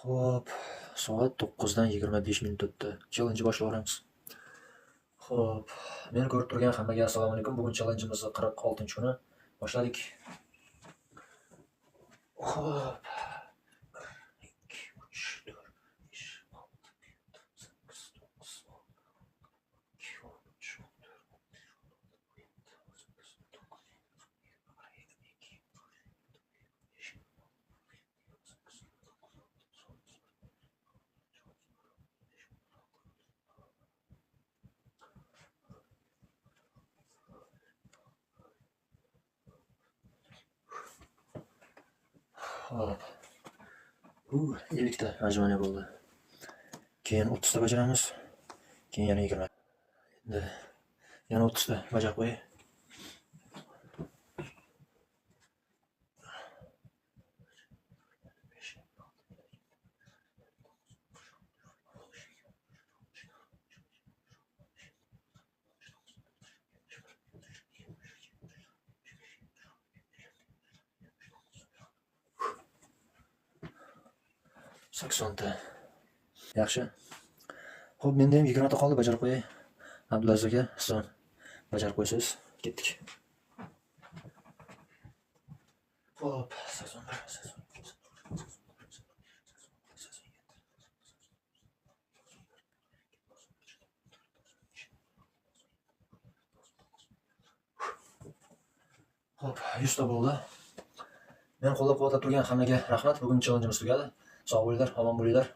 Xo'p, soat 9 dan 25 minut o'tdi. Challenge boshlayveramiz. Xo'p, meni ko'rib turgan hammaga assalomu alaykum. Bugun challengeimizni 46-kuni boshladik. Xo'p. 1 2 3 4 5 6 7 8 9 Hop. 50 ta majmua bo'ldi. Keyin 30 ta bajaramiz. Keyin yana 20. Endi yana 30 ta bajarib qo'yay. Saksonta. Yaxshi. Xo'p, menda ham 20 ta qoldi, bajarib qo'yay. Abdulaziz aka, son bajarib qo'ysiz. Ketdik. Xo'p, 81, 82. Xo'p, 100 ta bo'ldi. Men qo'llab-quvvatlab turgan hammaga rahmat. Bugun challengeimiz tugadi. Sog' bo'linglar, omon bo'linglar.